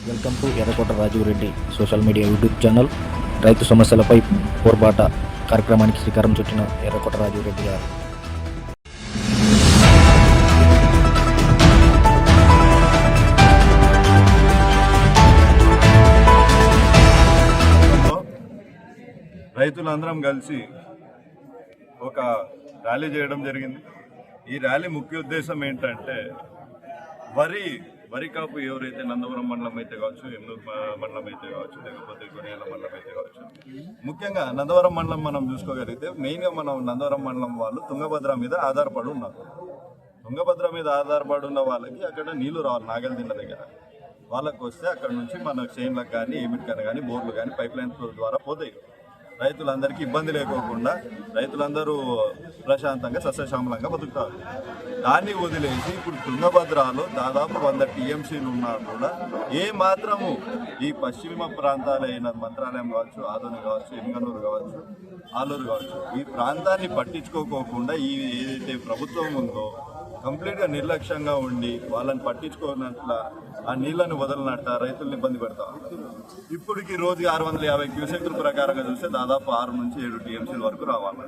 Welcome to Errakota Rajiv Reddy social media YouTube channel. రైతు సమస్యలపై పోర్బాట కార్యక్రమానికి శ్రీకారం చుట్టిన ఎర్రకోట రాజీవ్ రెడ్డి గారు. రైతులందరం కలిసి ఒక ర్యాలీ చేయడం జరిగింది. ఈ ర్యాలీ ముఖ్య ఉద్దేశం ఏంటంటే వరి కాపు ఎవరైతే నందవరం మండలం అయితే కావచ్చు, ఎమ్నూరు మండలం అయితే కావచ్చు, లేకపోతే కొనియాల మండలం అయితే కావచ్చు, ముఖ్యంగా నందవరం మండలం మనం చూసుకోగలిగితే మెయిన్గా మనం నందవరం మండలం వాళ్ళు తుంగభద్ర మీద ఆధారపడి ఉన్నారు. తుంగభద్ర మీద ఆధారపడి ఉన్న వాళ్ళకి అక్కడ నీళ్లు రావాలి నాగల్దిన్న దగ్గర. వాళ్ళకి వస్తే అక్కడ నుంచి మన చేన్లకు కానీ ఏమిటికైనా కానీ బోర్లు కానీ పైప్ లైన్ ద్వారా పోతాయి. రైతులందరికీ ఇబ్బంది లేకోకుండా రైతులందరూ ప్రశాంతంగా సస్యశ్యామలంగా బతుకుతారు. దాన్ని వదిలేసి ఇప్పుడు తుంగభద్రలో దాదాపు 100 టీఎంసీలు ఉన్నా కూడా ఏ మాత్రము ఈ పశ్చిమ ప్రాంతాలైన మంత్రాలయం కావచ్చు, ఆదోని కావచ్చు, ఎమ్గనూరు కావచ్చు, ఆలూరు కావచ్చు, ఈ ప్రాంతాన్ని పట్టించుకోకుండా ఈ ఏదైతే ప్రభుత్వం ఉందో కంప్లీట్గా నిర్లక్ష్యంగా ఉండి వాళ్ళని పట్టించుకోనట్ల ఆ నీళ్లను వదలనట్ట రైతులను ఇబ్బంది పెడతా ఉంటారు. ఇప్పటికి రోజుకి 650 క్యూసెక్ల ప్రకారంగా చూస్తే దాదాపు 6 నుంచి 7 టీఎంసీల వరకు రావాలి.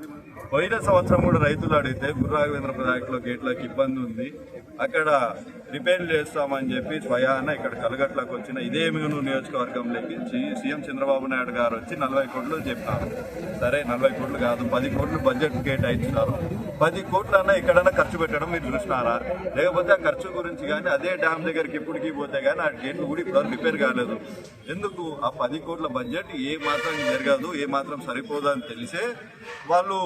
పోయిన సంవత్సరం కూడా రైతులు అడిగితే గుర్రాఘవేంద్ర ప్రాజెక్టులో గేట్లకు ఇబ్బంది ఉంది, అక్కడ రిపేర్లు చేస్తామని చెప్పి స్వయాన ఇక్కడ కలగట్లకు వచ్చిన ఇదే మిగునూరు నియోజకవర్గంలోకి సీఎం చంద్రబాబు నాయుడు గారు వచ్చి 40 కోట్లు చెప్పినారు. సరే 40 కోట్లు కాదు, 10 కోట్లు బడ్జెట్ కేటాయించినారు. 10 కోట్లన్నా ఎక్కడన్నా ఖర్చు పెట్టడం మీరు చూసినారా? లేకపోతే ఆ ఖర్చు గురించి కానీ అదే డ్యామ్ దగ్గరికి ఇప్పటికీ పోతే కానీ ఆ గేట్లు కూడా ఇప్పుడు రిపేర్ కాలేదు. ఎందుకు? ఆ 10 కోట్ల బడ్జెట్ ఏ మాత్రం జరగదు, ఏ మాత్రం సరిపోదు అని తెలిసే వాళ్ళు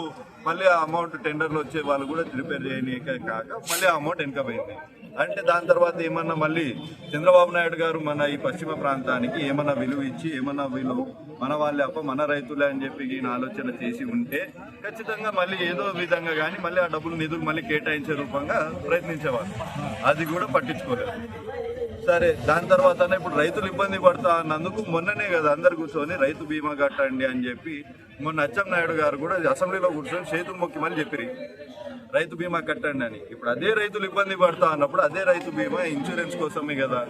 మళ్ళీ ఆ అమౌంట్ టెండర్లు వచ్చే వాళ్ళు కూడా రిపేర్ చేయనీకే కాక మళ్ళీ ఆ అమౌంట్ వెనకపోయింది. అంటే దాని తర్వాత ఏమన్నా మళ్ళీ చంద్రబాబు నాయుడు గారు మన ఈ పశ్చిమ ప్రాంతానికి ఏమన్నా విలువ ఇచ్చి ఏమన్నా విలువ మన వాళ్ళే అప్ప మన రైతులే అని చెప్పి ఈయన ఆలోచన చేసి ఉంటే ఖచ్చితంగా మళ్ళీ ఏదో విధంగా కానీ మళ్ళీ ఆ డబ్బులు నిధులు మళ్ళీ కేటాయించే రూపంగా ప్రయత్నించేవాళ్ళు. అది కూడా పట్టించుకోలేదు. సరే దాని తర్వాత ఇప్పుడు రైతులు ఇబ్బంది పడతా అన్నందుకు మొన్ననే కదా అందరు కూర్చొని రైతు బీమా కట్టండి అని చెప్పి మొన్న అచ్చెన్నాయుడు గారు కూడా అసెంబ్లీలో కూర్చొని చేతులు మొక్కి మళ్ళీ చెప్పిరి రైతు బీమా కట్టండి అని. ఇప్పుడు అదే రైతులు ఇబ్బంది పడతా అన్నప్పుడు అదే రైతు బీమా ఇన్సూరెన్స్ కోసమే కదా,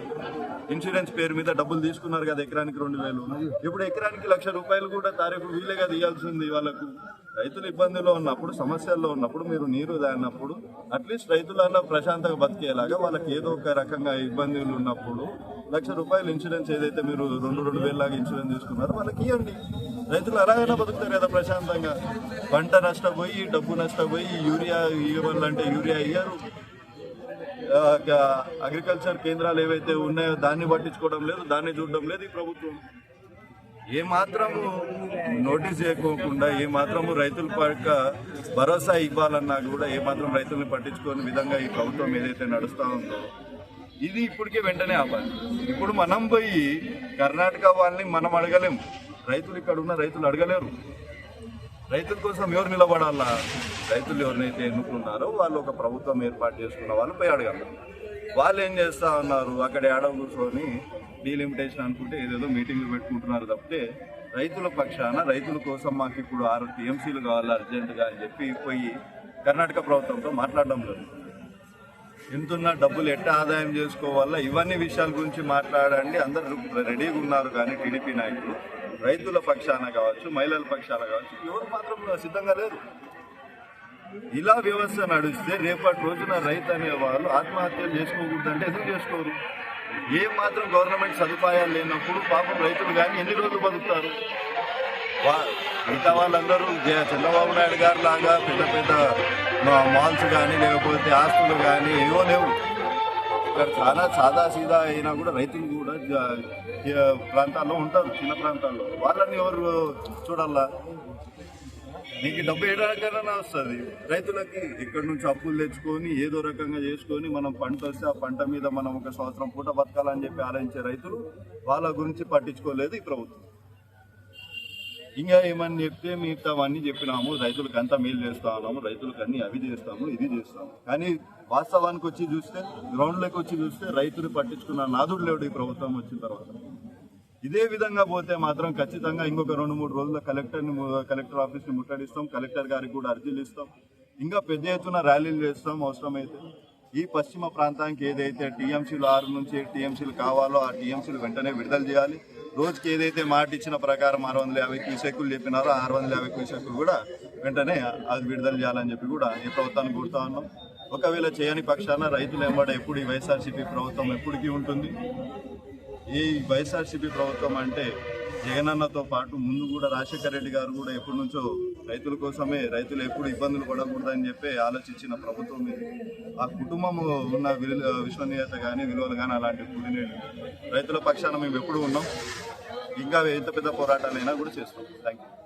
ఇన్సూరెన్స్ పేరు మీద డబ్బులు తీసుకున్నారు కదా ఎకరానికి 2000. ఇప్పుడు ఎకరానికి ₹1,00,000 కూడా తారీఫు వీళ్ళే కదా ఇవ్వాల్సింది వాళ్ళకు. రైతులు ఇబ్బందిలో ఉన్నప్పుడు, సమస్యల్లో ఉన్నప్పుడు, మీరు నీరు దాన్నప్పుడు అట్లీస్ట్ రైతులన్నా ప్రశాంతంగా బతికేలాగా వాళ్ళకి ఏదో ఒక రకంగా ఇబ్బందులు ఉన్నప్పుడు ₹1,00,000 ఇన్సూరెన్స్ ఏదైతే మీరు 2,000 లాగా ఇన్సూరెన్స్ తీసుకున్నారో వాళ్ళకి ఇవ్వండి. రైతులు అలాగైనా బతుకుతారు కదా ప్రశాంతంగా. పంట నష్టపోయి డబ్బు నష్టపోయి యూరియా ఇవ్వాలంటే యూరియా ఇయ్యరు. అగ్రికల్చర్ కేంద్రాలు ఏవైతే ఉన్నాయో దాన్ని పట్టించుకోవడం లేదు, దాన్ని చూడడం లేదు ఈ ప్రభుత్వం. ఏ మాత్రము నోటీస్ చేయకోకుండా ఏ మాత్రము రైతుల పక్క భరోసా ఇవ్వాలన్నా కూడా ఏ మాత్రం రైతుల్ని పట్టించుకోని విధంగా ఈ ప్రభుత్వం ఏదైతే నడుస్తూ ఉందో ఇది ఇప్పటికే వెంటనే ఆపాలి. ఇప్పుడు మనం పోయి కర్ణాటక వాళ్ళని మనం అడగలేము, రైతులు ఇక్కడ ఉన్న రైతులు అడగలేరు. రైతుల కోసం ఎవరు నిలబడాలా? రైతులు ఎవరినైతే ఎన్నుకున్నారో వాళ్ళు ఒక ప్రభుత్వం ఏర్పాటు చేసుకున్న వాళ్ళు పోయి అడగాలి. వాళ్ళు ఏం చేస్తూ ఉన్నారు? అక్కడ ఏడవ కూర్చొని డీలిమిటేషన్ అనుకుంటే ఏదేదో మీటింగ్లు పెట్టుకుంటున్నారు తప్పితే రైతుల పక్షాన రైతుల కోసం మాకు ఇప్పుడు 6 టీఎంసీలు కావాలి అర్జెంటుగా అని చెప్పి పోయి కర్ణాటక ప్రభుత్వంతో మాట్లాడడం లేదు. ఎంతున్నా డబ్బులు ఎట్లా ఆదాయం చేసుకోవాలా ఇవన్నీ విషయాల గురించి మాట్లాడండి అందరూ రెడీగా ఉన్నారు. కానీ టీడీపీ నాయకులు రైతుల పక్షాన కావచ్చు, మహిళల పక్షాన కావచ్చు ఎవరు మాత్రం సిద్ధంగా లేరు. ఇలా వ్యవస్థ నడిస్తే రేపటి రోజున రైతు అనే వాళ్ళు ఆత్మహత్యలు చేసుకోకూడదంటే ఎందుకు చేసుకోరు? ఏ మాత్రం గవర్నమెంట్ సదుపాయాలు లేనప్పుడు పాపం రైతులు కానీ ఎన్ని రోజులు బతుకుతారు? మిగతా వాళ్ళందరూ చంద్రబాబు నాయుడు గారు లాగా పెద్ద పెద్ద మాల్స్ కానీ లేకపోతే ఆస్తులు కానీ ఏవో లేవు. ఇక్కడ చాలా సాదా సీదా అయినా కూడా రైతులు కూడా ప్రాంతాల్లో ఉంటారు, చిన్న ప్రాంతాల్లో. వాళ్ళని ఎవరు చూడాలా? నీకు డబ్బు ఏ రకంగా వస్తుంది? రైతులకి ఇక్కడ నుంచి అప్పులు తెచ్చుకొని ఏదో రకంగా చేసుకొని మనం పంట వస్తే ఆ పంట మీద మనం ఒక సంవత్సరం పూట బతకాలని చెప్పి ఆలోచించే రైతులు వాళ్ళ గురించి పట్టించుకోలేదు ఈ ప్రభుత్వం. ఇంకా ఏమని చెప్తే మిగతావన్నీ చెప్పినాము, రైతులకు అంతా మేలు చేస్తా ఉన్నాము, రైతులకు అన్ని అవి చేస్తాము ఇది చేస్తాము. కానీ వాస్తవానికి వచ్చి చూస్తే గ్రౌండ్లోకి వచ్చి చూస్తే రైతులు పట్టించుకున్న నాదుడు లేడు ఈ ప్రభుత్వం వచ్చిన తర్వాత. ఇదే విధంగా పోతే మాత్రం ఖచ్చితంగా ఇంకొక 2-3 రోజుల్లో కలెక్టర్ ఆఫీస్ని ముట్టడిస్తాం, కలెక్టర్ గారికి కూడా అర్జీలు ఇస్తాం, ఇంకా పెద్ద ఎత్తున ర్యాలీలు చేస్తాం అవసరమైతే. ఈ పశ్చిమ ప్రాంతానికి ఏదైతే టీఎంసీలు 6 నుంచి టీఎంసీలు కావాలో ఆ టీఎంసీలు వెంటనే విడుదల చేయాలి. రోజుకి ఏదైతే మాట ఇచ్చిన ప్రకారం 650 క్యూసెక్కులు చెప్పినారో 650 క్యూసెక్కులు కూడా వెంటనే అది విడుదల చేయాలని చెప్పి కూడా ఈ ప్రభుత్వాన్ని కోరుతా ఉన్నాం. ఒకవేళ చేయని పక్షాన రైతులు వెంబడి ఎప్పుడు ఈ వైఎస్ఆర్సీపీ ప్రభుత్వం ఎప్పటికీ ఉంటుంది. ఈ వైఎస్ఆర్సీపీ ప్రభుత్వం అంటే జగనన్నతో పాటు ముందు కూడా రాజశేఖర రెడ్డి గారు కూడా ఎప్పటి నుంచో రైతుల కోసమే, రైతులు ఎప్పుడు ఇబ్బందులు పడకూడదని చెప్పి ఆలోచించిన ప్రభుత్వం ఇది. ఆ కుటుంబము ఉన్న విశ్వనీయత కానీ విలువలు కానీ అలాంటివి కూడిన రైతుల పక్షాన మేము ఎప్పుడు ఉన్నాం. ఇంకా ఎంత పెద్ద పోరాటాలైనా కూడా చేస్తాం. Thank you.